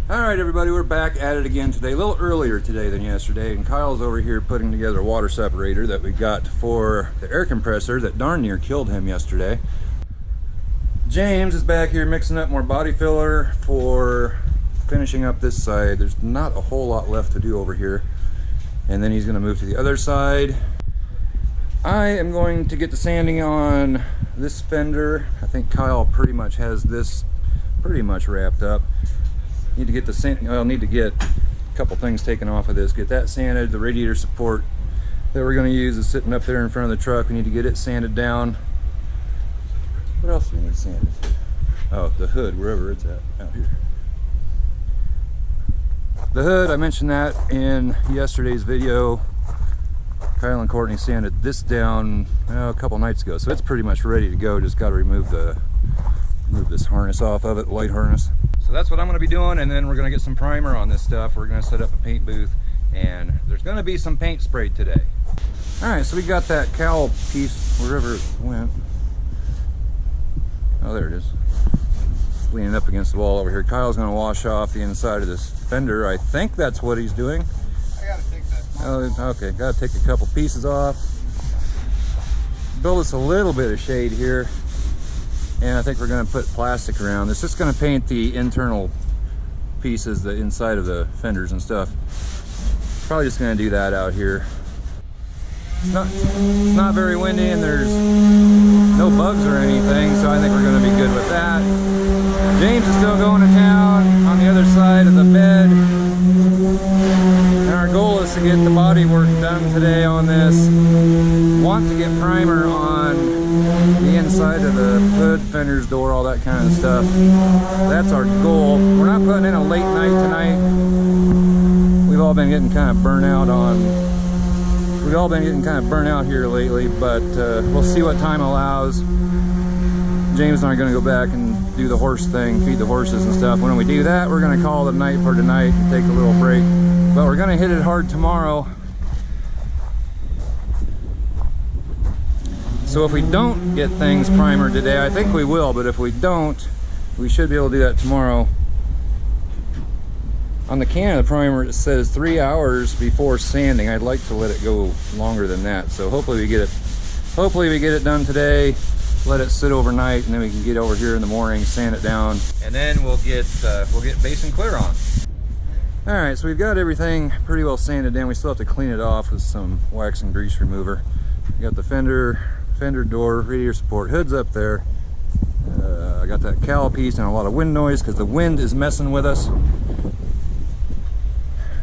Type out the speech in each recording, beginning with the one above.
Alright everybody, we're back at it again today, a little earlier today than yesterday, and Kyle's over here putting together a water separator that we got for the air compressor that darn near killed him yesterday. James is back here mixing up more body filler for finishing up this side. There's not a whole lot left to do over here, and then he's going to move to the other side. I am going to get the sanding on this fender. I think Kyle pretty much has this pretty much wrapped up. Need to get the sand. I'll need to get a couple things taken off of this. Get that sanded. The radiator support that we're going to use is sitting up there in front of the truck. We need to get it sanded down. What else do we need sanded? Oh, the hood, wherever it's at, out here. The hood, I mentioned that in yesterday's video. Kyle and Courtney sanded this down a couple nights ago, so it's pretty much ready to go. Just got to remove this harness off of it, light harness. So that's what I'm going to be doing, and then we're going to get some primer on this stuff. We're going to set up a paint booth, and there's going to be some paint sprayed today. Alright, so we got that cowl piece wherever it went. Oh, there it is. It's leaning up against the wall over here. Kyle's going to wash off the inside of this fender. I think that's what he's doing. I got to take that. Oh, okay, got to take a couple pieces off. Build us a little bit of shade here. And I think we're going to put plastic around this. It's going to paint the internal pieces, the inside of the fenders and stuff. Probably just going to do that out here. It's not very windy, and there's no bugs or anything, so I think we're going to be good with that. James is still going to town on the other side of the bed. And our goal is to get the bodywork done today on this. Want to get primer on the inside of the hood, fenders, door, all that kind of stuff. That's our goal. We're not putting in a late night tonight. We've all been getting kind of burnt out here lately, but we'll see what time allows. James and I are going to go back and do the horse thing, feed the horses and stuff. When we do that, we're going to call it a night for tonight and take a little break. But we're going to hit it hard tomorrow. So if we don't get things primered today, I think we will, but if we don't, we should be able to do that tomorrow. On the can of the primer, it says 3 hours before sanding. I'd like to let it go longer than that. So hopefully we get it done today, let it sit overnight, and then we can get over here in the morning, sand it down, and then we'll get base and clear on. All right, so we've got everything pretty well sanded down. We still have to clean it off with some wax and grease remover. We got the fender door, radiator support, hood's up there. I got that cowl piece and a lot of wind noise because the wind is messing with us.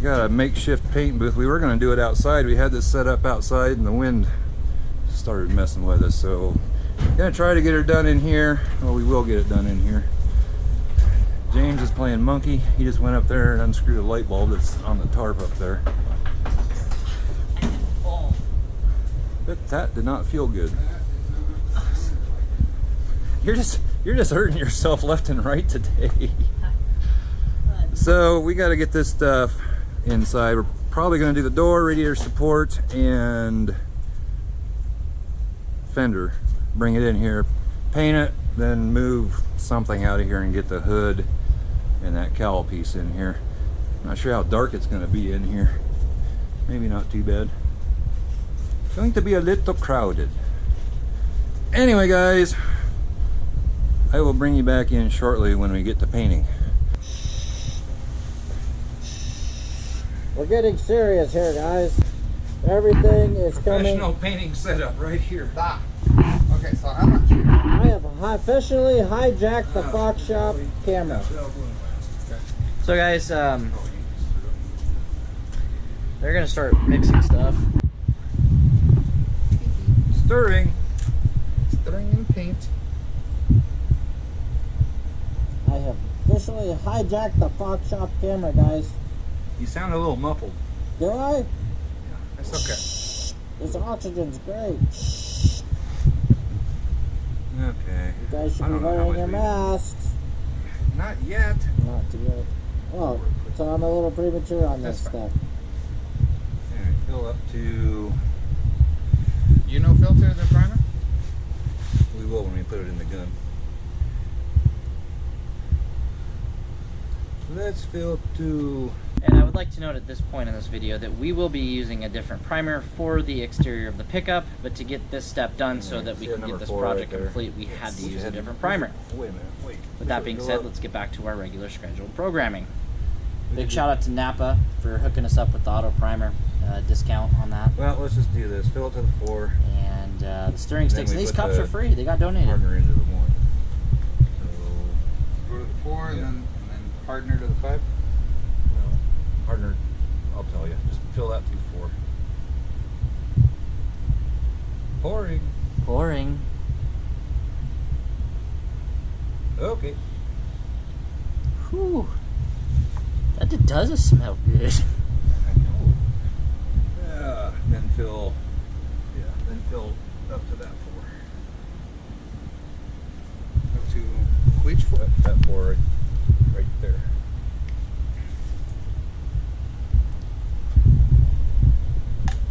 Got a makeshift paint booth. We were going to do it outside. We had this set up outside and the wind started messing with us, so gonna try to get her done in here. Well, we will get it done in here. James is playing monkey. He just went up there and unscrewed a light bulb that's on the tarp up there. But that did not feel good. You're just hurting yourself left and right today. So we got to get this stuff inside. We're probably going to do the door, radiator support, and fender. Bring it in here, paint it, then move something out of here and get the hood and that cowl piece in here. Not sure how dark it's going to be in here. Maybe not too bad. Going to be a little crowded. Anyway guys, I will bring you back in shortly when we get to painting. We're getting serious here, guys. Everything is coming. Professional painting setup right here. Okay, so how much? I have officially hijacked the Fox Shop camera. So guys, they're gonna start mixing stuff. Stirring in paint. I have officially hijacked the Fox Shop camera, guys. You sound a little muffled. Do I? Yeah, that's okay. This oxygen's great. Okay. You guys should I be don't know how wearing much your we- masks. Not yet. Not yet. Oh, so I'm a little premature on this That's fine. stuff. Alright, fill up to... You know filter the primer? We will when we put it in the gun. Let's fill to... And I would like to note at this point in this video that we will be using a different primer for the exterior of the pickup, but to get this step done so that we can get this project complete, we had to use a different primer. Wait a minute, wait. With that being said, let's get back to our regular scheduled programming. Big shout out to Napa for hooking us up with the auto primer discount on that. Well, let's just do this. Fill it to the 4. And the steering And then sticks, we these put cups the are free. They got donated. Partner into the 1. Go to the 4 Yeah. and then partner to the 5. No, partner, I'll tell you. Just fill that to 4. Pouring. Pouring. Okay. Whew. That does smell good. I know. Yeah. Then fill. Yeah. Then fill up to that 4. Up to which 4? That 4 right there.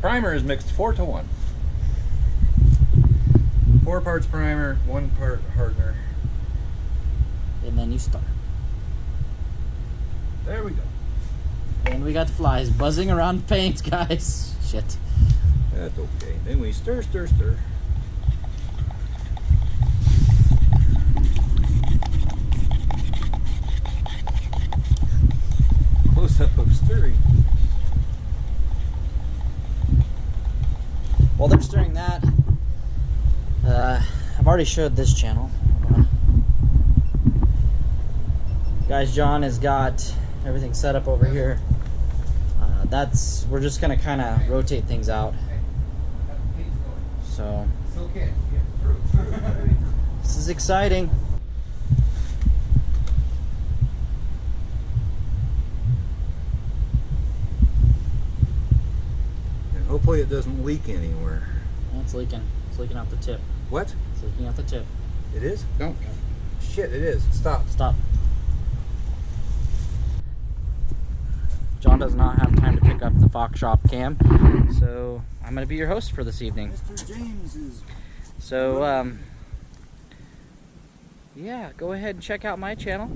Primer is mixed 4 to 1. 4 parts primer, 1 part hardener. And then you start. There we go. And we got the flies buzzing around the paint, guys. Shit. That's okay. Then we stir, stir, stir. Close up of stirring. While they're stirring that, I've already showed this channel. Guys, John has got everything set up over here. We're just gonna kind of rotate things out. So It's okay. this is exciting. And hopefully it doesn't leak anywhere. It's leaking. It's leaking out the tip. What? It's leaking out the tip. It is? Don't. Shit, it is. Stop. Stop. John does not have time to pick up the Fox Shop cam, so I'm going to be your host for this evening. Mr. James is... So, yeah, go ahead and check out my channel.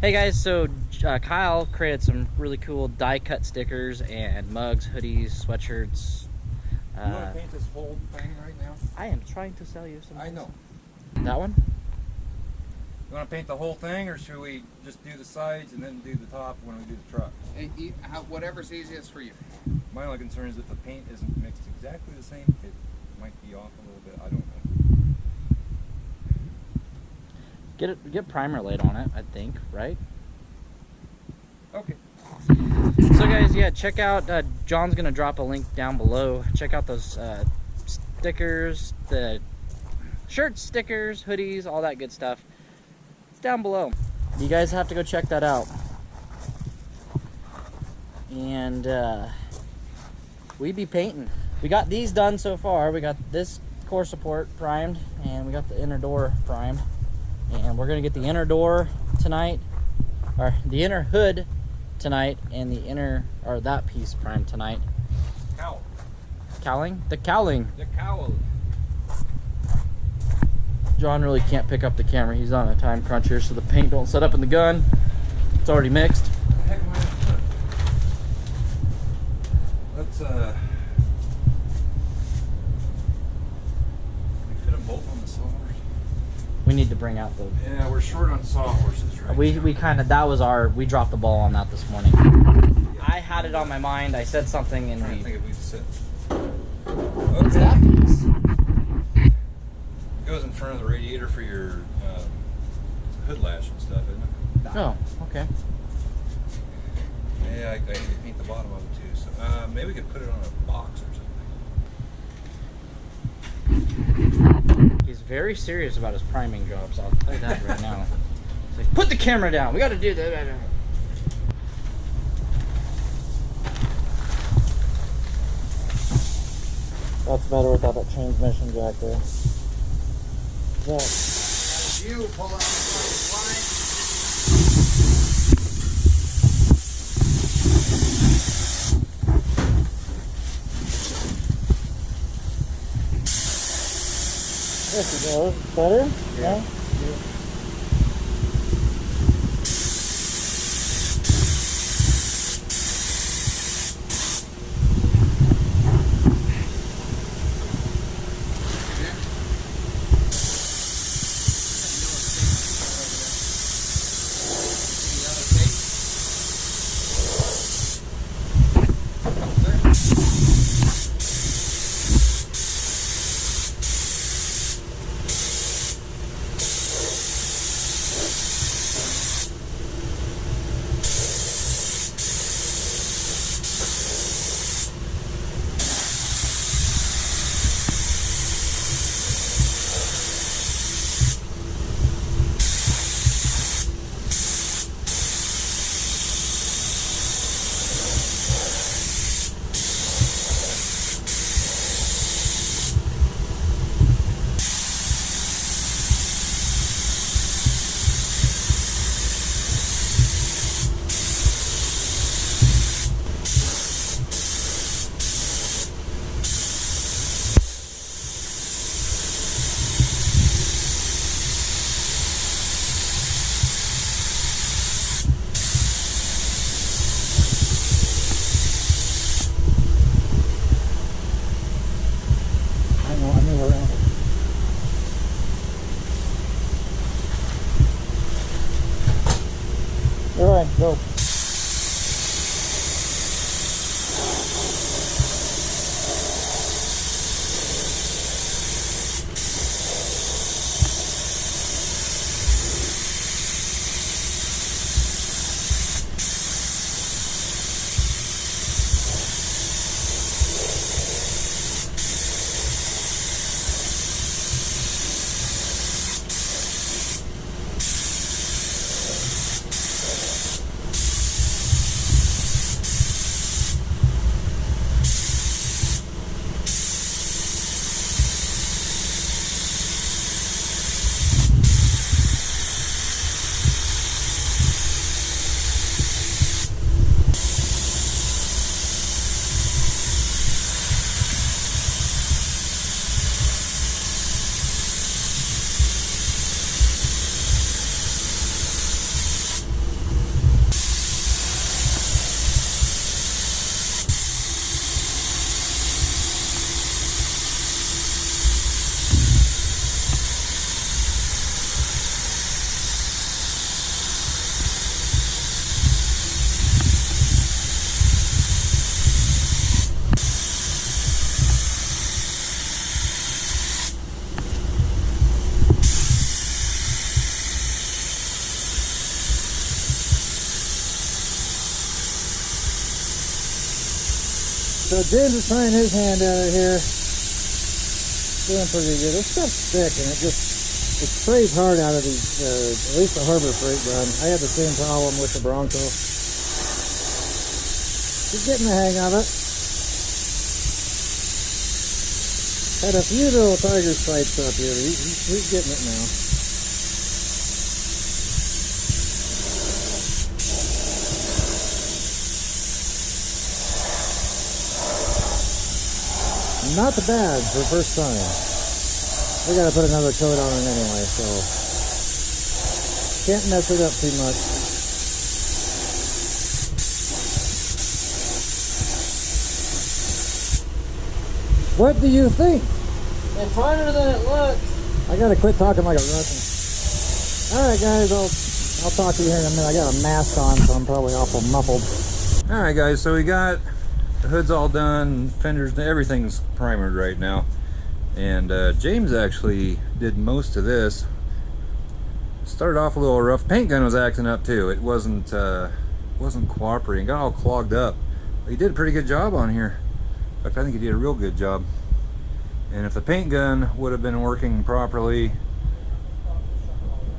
Hey guys, so Kyle created some really cool die-cut stickers and mugs, hoodies, sweatshirts. You want to paint this whole thing right now? I am trying to sell you some. I know. That one? You want to paint the whole thing, or should we just do the sides and then do the top when we do the truck? Whatever's easiest for you. My only concern is if the paint isn't mixed exactly the same, it might be off a little bit. I don't know. Get primer laid on it, I think, right? Okay. So guys, yeah, check out, John's gonna drop a link down below. Check out those stickers, the shirts, stickers, hoodies, all that good stuff. It's down below. You guys have to go check that out. And we be painting. We got these done so far. We got this core support primed, and we got the inner door primed. And we're gonna get the inner door tonight, or the inner hood tonight, and the inner, or that piece primed tonight. Cowl. Cowling? The cowling. The cowl. John really can't pick up the camera. He's on a time crunch here, so the paint don't set up in the gun. It's already mixed. What the heck am I gonna put? Let's we fit them both on the cylinders. We need to bring out the. Yeah, we're short on sawhorses right now. We kind of, that was we dropped the ball on that this morning. I had it on my mind. I said something and I'm trying to we. think if we sit. What's that piece? Goes in front of the radiator for your hood lash and stuff, isn't it? Oh, okay. Yeah, I need to paint the bottom of it too. So maybe we could put it on a box or something. He's very serious about his priming jobs. I'll tell you that right now. He's like, put the camera down. We got to do that. That's better without that transmission jack there. As you pull out the line. There you go. Better? Yeah. So James is trying his hand at it here. Doing pretty good. This stuff's thick and it sprays hard out of these, at least the Harbor Freight gun. I had the same problem with the Bronco. Just getting the hang of it. Had a few little tiger stripes up here. He's getting it now. Not bad for the first time. We gotta put another coat on it anyway, so can't mess it up too much. What do you think? It's harder than it looks. I gotta quit talking like a Russian. Alright guys, I'll talk to you here in a minute. I got a mask on, so I'm probably awful muffled. Alright guys, so we got the hood's all done, fenders, everything's primered right now. And James actually did most of this. Started off a little rough. Paint gun was acting up too. It wasn't cooperating. Got all clogged up. But he did a pretty good job on here. In fact, I think he did a real good job. And if the paint gun would have been working properly,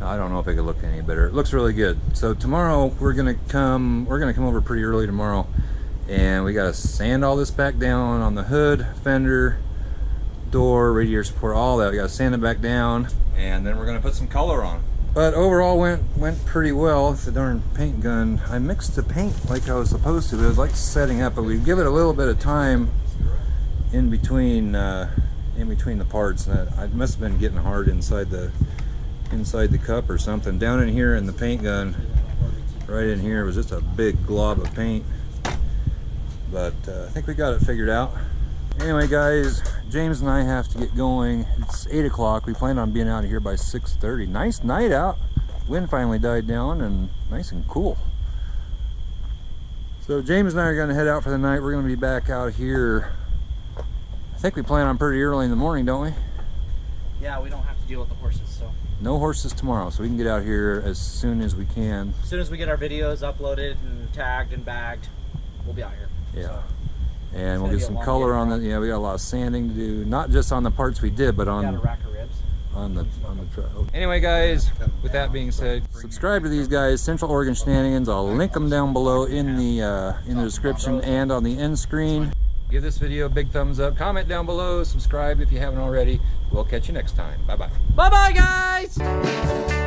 I don't know if it could look any better. It looks really good. So tomorrow we're gonna come over pretty early tomorrow, and we gotta sand all this back down on the hood, fender, door, radiator support, all that. We gotta sand it back down, and then we're gonna put some color on it. But overall went pretty well. It's a darn paint gun. I mixed the paint like I was supposed to. It was like setting up, but we give it a little bit of time in between the parts. And it must have been getting hard inside the cup or something. Down in here in the paint gun, right in here, was just a big glob of paint. But I think we got it figured out. Anyway guys, James and I have to get going. It's 8 o'clock. We plan on being out of here by 6:30. Nice night out. Wind finally died down and nice and cool. So James and I are going to head out for the night. We're going to be back out here. I think we plan on pretty early in the morning, don't we? Yeah, we don't have to deal with the horses, so. No horses tomorrow, so we can get out here as soon as we can. As soon as we get our videos uploaded and tagged and bagged, we'll be out here. Yeah. So. And we'll get some color on it. Yeah, we got a lot of sanding to do, not just on the parts we did, but on Got a rack of ribs. on the truck. Anyway guys, with that being said, subscribe to these guys, Central Oregon Shenanigans. I'll link them down below in the description and on the end screen. Give this video a big thumbs up, comment down below, subscribe if you haven't already. We'll catch you next time. Bye bye. Bye bye guys.